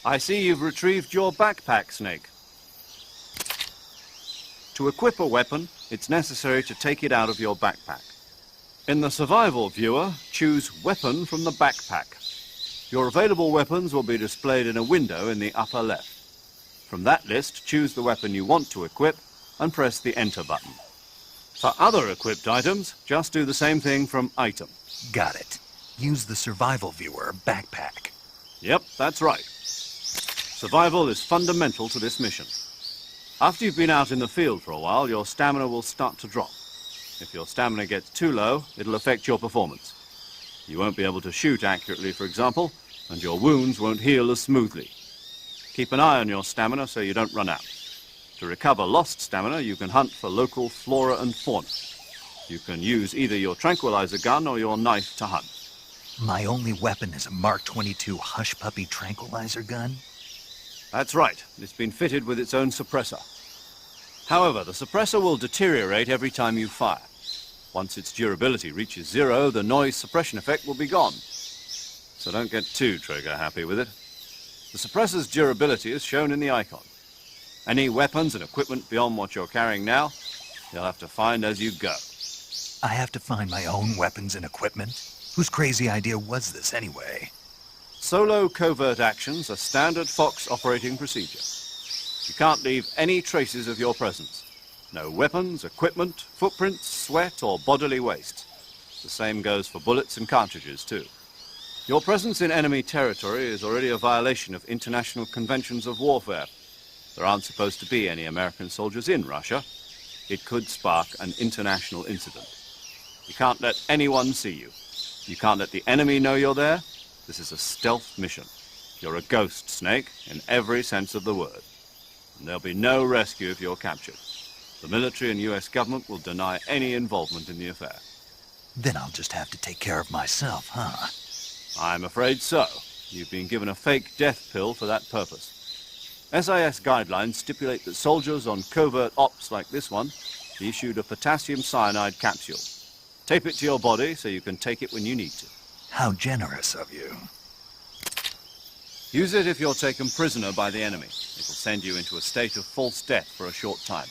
I see you've retrieved your backpack, Snake. To equip a weapon, it's necessary to take it out of your backpack. In the survival viewer, choose Weapon from the backpack. Your available weapons will be displayed in a window in the upper left. From that list, choose the weapon you want to equip and press the Enter button. For other equipped items, just do the same thing from Item. Got it. Use the survival viewer backpack. Yep, that's right. Survival is fundamental to this mission. After you've been out in the field for a while, your stamina will start to drop. If your stamina gets too low, it'll affect your performance. You won't be able to shoot accurately, for example, and your wounds won't heal as smoothly. Keep an eye on your stamina so you don't run out. To recover lost stamina, you can hunt for local flora and fauna. You can use either your tranquilizer gun or your knife to hunt. My only weapon is a Mark 22 Hush Puppy tranquilizer gun? That's right. It's been fitted with its own suppressor. However, the suppressor will deteriorate every time you fire. Once its durability reaches 0, the noise suppression effect will be gone. So don't get too trigger-happy with it. The suppressor's durability is shown in the icon. Any weapons and equipment beyond what you're carrying now, you'll have to find as you go. I have to find my own weapons and equipment? Whose crazy idea was this anyway? Solo covert actions are standard Fox operating procedure. You can't leave any traces of your presence. No weapons, equipment, footprints, sweat, or bodily waste. The same goes for bullets and cartridges, too. Your presence in enemy territory is already a violation of international conventions of warfare. There aren't supposed to be any American soldiers in Russia. It could spark an international incident. You can't let anyone see you. You can't let the enemy know you're there. This is a stealth mission. You're a ghost, Snake, in every sense of the word. And there'll be no rescue if you're captured. The military and US government will deny any involvement in the affair. Then I'll just have to take care of myself, huh? I'm afraid so. You've been given a fake death pill for that purpose. SIS guidelines stipulate that soldiers on covert ops like this one be issued a potassium cyanide capsule. Tape it to your body so you can take it when you need to. How generous of you. Use it if you're taken prisoner by the enemy. It'll send you into a state of false death for a short time.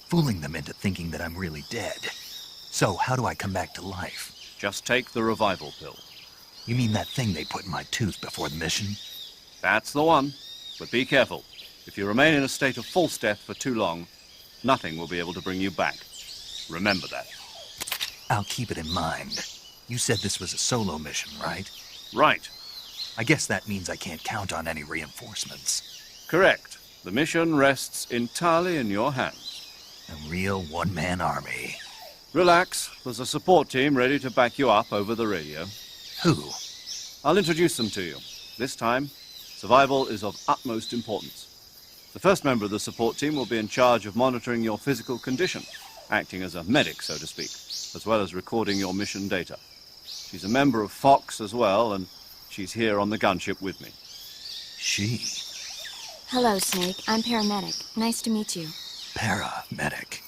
Fooling them into thinking that I'm really dead. So how do I come back to life? Just take the revival pill. You mean that thing they put in my tooth before the mission? That's the one. But be careful. If you remain in a state of false death for too long, nothing will be able to bring you back. Remember that. I'll keep it in mind. You said this was a solo mission, right? Right. I guess that means I can't count on any reinforcements. Correct. The mission rests entirely in your hands. A real one-man army. Relax. There's a support team ready to back you up over the radio. Who? I'll introduce them to you. This time, survival is of utmost importance. The first member of the support team will be in charge of monitoring your physical condition, acting as a medic, so to speak, as well as recording your mission data. She's a member of Fox as well, and she's here on the gunship with me. She? Hello, Snake. I'm paramedic. Nice to meet you. Paramedic.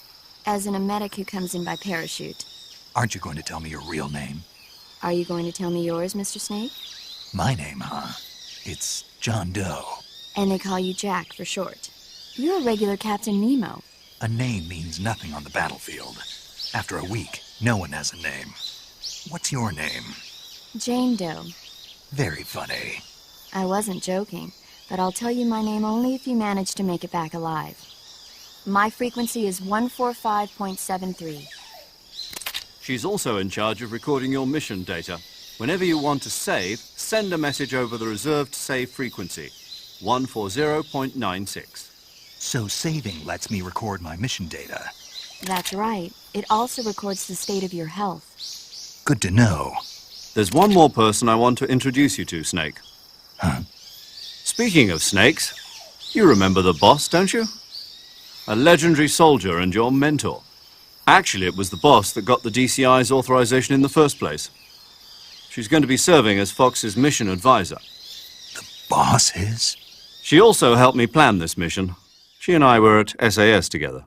As in a medic who comes in by parachute. Aren't you going to tell me your real name? Are you going to tell me yours, Mr. Snake? My name, huh? It's John Doe. And they call you Jack for short. You're a regular Captain Nemo. A name means nothing on the battlefield. After a week, no one has a name. What's your name? Jane Doe. Very funny. I wasn't joking, but I'll tell you my name only if you manage to make it back alive. My frequency is 145.73. She's also in charge of recording your mission data. Whenever you want to save, send a message over the reserved save frequency, 140.96. So saving lets me record my mission data. That's right. It also records the state of your health. Good to know. There's one more person I want to introduce you to, Snake. Huh? Speaking of snakes, you remember the boss, don't you? A legendary soldier and your mentor. Actually, it was the boss that got the DCI's authorization in the first place. She's going to be serving as Fox's mission advisor. The boss is? She also helped me plan this mission. She and I were at SAS together.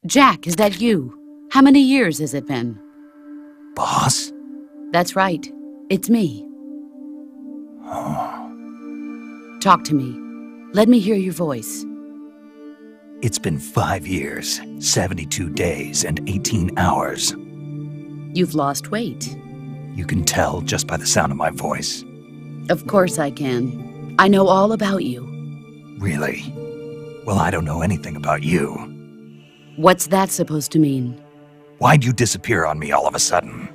Jack, is that you? How many years has it been? Boss? That's right. It's me. Oh. Talk to me. Let me hear your voice. It's been 5 years, 72 days, and 18 hours. You've lost weight. You can tell just by the sound of my voice. Of course I can. I know all about you. Really? Well, I don't know anything about you. What's that supposed to mean? Why'd you disappear on me all of a sudden?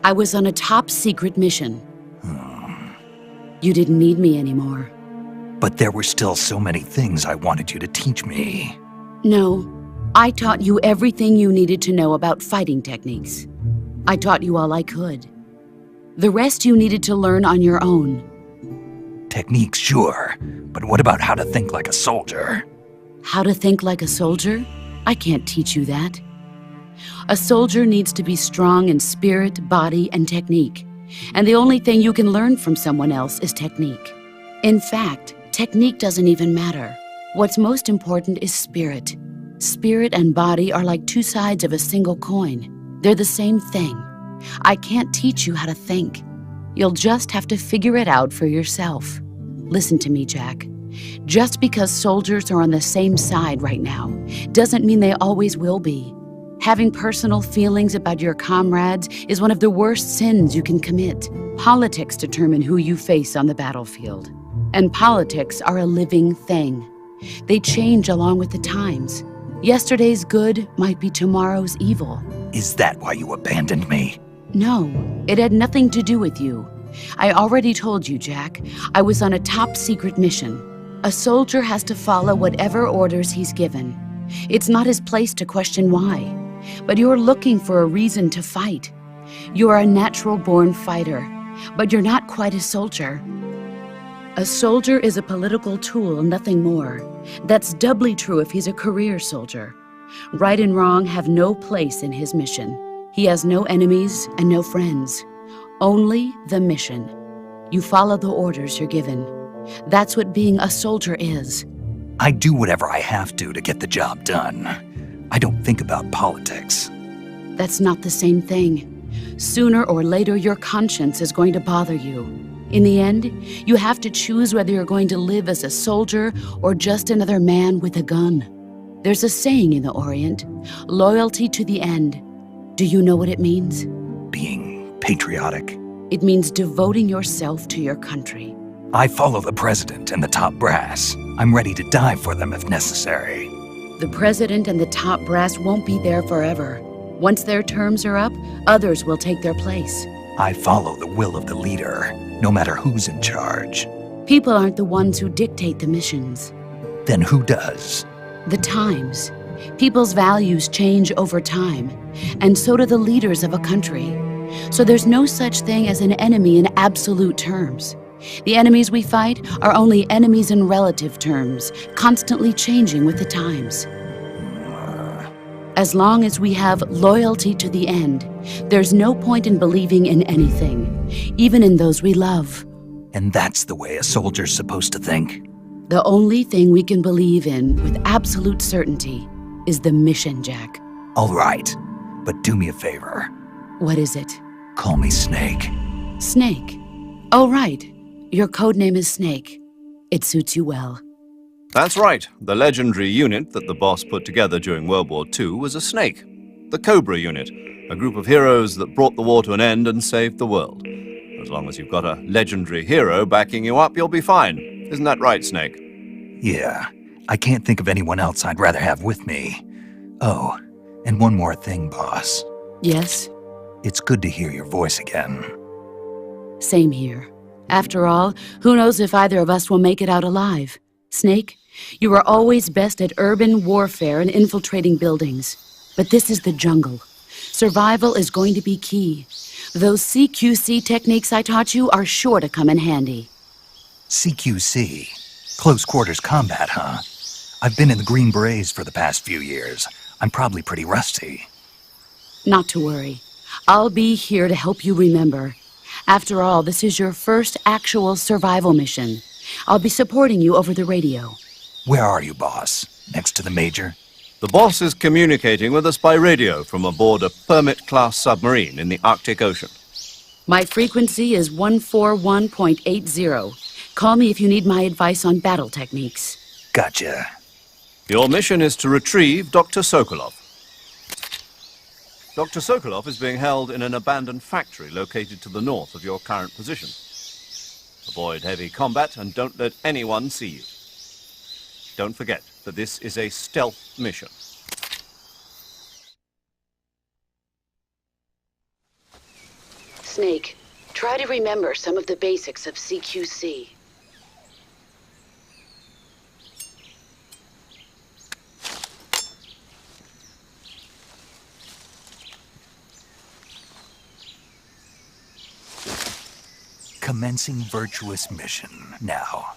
I was on a top-secret mission. You didn't need me anymore. But there were still so many things I wanted you to teach me. No, I taught you everything you needed to know about fighting techniques. I taught you all I could. The rest you needed to learn on your own. Techniques, sure. But what about how to think like a soldier? How to think like a soldier? I can't teach you that. A soldier needs to be strong in spirit, body, and technique. And the only thing you can learn from someone else is technique. In fact, technique doesn't even matter. What's most important is spirit. Spirit and body are like two sides of a single coin. They're the same thing. I can't teach you how to think. You'll just have to figure it out for yourself. Listen to me, Jack. Just because soldiers are on the same side right now doesn't mean they always will be. Having personal feelings about your comrades is one of the worst sins you can commit. Politics determine who you face on the battlefield. And politics are a living thing. They change along with the times. Yesterday's good might be tomorrow's evil. Is that why you abandoned me? No, it had nothing to do with you. I already told you, Jack. I was on a top-secret mission. A soldier has to follow whatever orders he's given. It's not his place to question why. But you're looking for a reason to fight. You're a natural-born fighter, but you're not quite a soldier. A soldier is a political tool, nothing more. That's doubly true if he's a career soldier. Right and wrong have no place in his mission. He has no enemies and no friends. Only the mission. You follow the orders you're given. That's what being a soldier is. I do whatever I have to get the job done. I don't think about politics. That's not the same thing. Sooner or later, your conscience is going to bother you. In the end, you have to choose whether you're going to live as a soldier or just another man with a gun. There's a saying in the Orient, loyalty to the end. Do you know what it means? Being patriotic. It means devoting yourself to your country. I follow the president and the top brass. I'm ready to die for them if necessary. The president and the top brass won't be there forever. Once their terms are up, others will take their place. I follow the will of the leader, no matter who's in charge. People aren't the ones who dictate the missions. Then who does? The times. People's values change over time, and so do the leaders of a country. So there's no such thing as an enemy in absolute terms. The enemies we fight are only enemies in relative terms, constantly changing with the times. As long as we have loyalty to the end, there's no point in believing in anything, even in those we love. And that's the way a soldier's supposed to think? The only thing we can believe in with absolute certainty is the mission, Jack. All right, but do me a favor. What is it? Call me Snake. Snake? Oh, right. Your code name is Snake. It suits you well. That's right. The legendary unit that the boss put together during World War II was a snake. The Cobra unit, a group of heroes that brought the war to an end and saved the world. As long as you've got a legendary hero backing you up, you'll be fine. Isn't that right, Snake? Yeah, I can't think of anyone else I'd rather have with me. Oh, and one more thing, boss. Yes? It's good to hear your voice again. Same here. After all, who knows if either of us will make it out alive? Snake, you are always best at urban warfare and infiltrating buildings. But this is the jungle. Survival is going to be key. Those CQC techniques I taught you are sure to come in handy. CQC? Close quarters combat, huh? I've been in the Green Berets for the past few years. I'm probably pretty rusty. Not to worry. I'll be here to help you remember. After all, this is your first actual survival mission. I'll be supporting you over the radio. Where are you, boss? Next to the Major? The boss is communicating with us by radio from aboard a Permit-class submarine in the Arctic Ocean. My frequency is 141.80. Call me if you need my advice on battle techniques. Gotcha. Your mission is to retrieve Dr. Sokolov. Dr. Sokolov is being held in an abandoned factory located to the north of your current position. Avoid heavy combat and don't let anyone see you. Don't forget that this is a stealth mission. Snake, try to remember some of the basics of CQC. Commencing virtuous mission now.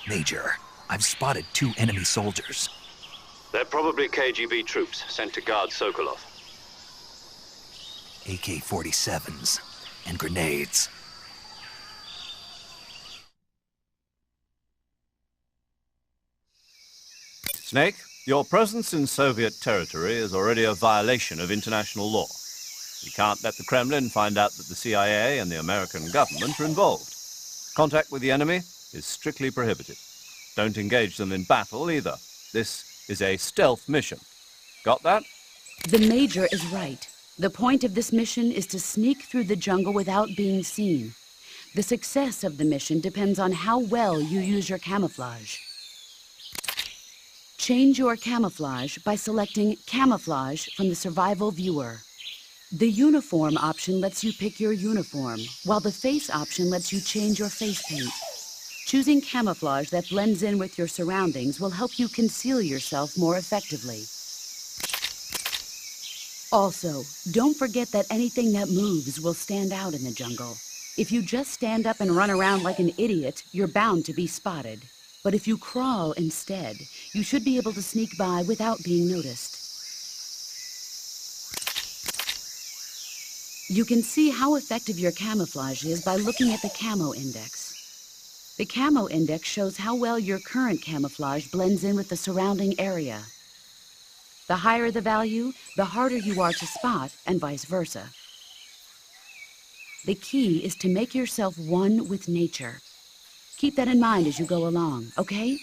Major, I've spotted 2 enemy soldiers. They're probably KGB troops sent to guard Sokolov. AK-47s and grenades. Snake, your presence in Soviet territory is already a violation of international law. You can't let the Kremlin find out that the CIA and the American government are involved. Contact with the enemy is strictly prohibited. Don't engage them in battle either. This is a stealth mission. Got that? The Major is right. The point of this mission is to sneak through the jungle without being seen. The success of the mission depends on how well you use your camouflage. Change your camouflage by selecting Camouflage from the Survival Viewer. The Uniform option lets you pick your uniform, while the Face option lets you change your face paint. Choosing camouflage that blends in with your surroundings will help you conceal yourself more effectively. Also, don't forget that anything that moves will stand out in the jungle. If you just stand up and run around like an idiot, you're bound to be spotted. But if you crawl instead, you should be able to sneak by without being noticed. You can see how effective your camouflage is by looking at the camo index. The camo index shows how well your current camouflage blends in with the surrounding area. The higher the value, the harder you are to spot, and vice versa. The key is to make yourself one with nature. Keep that in mind as you go along, okay?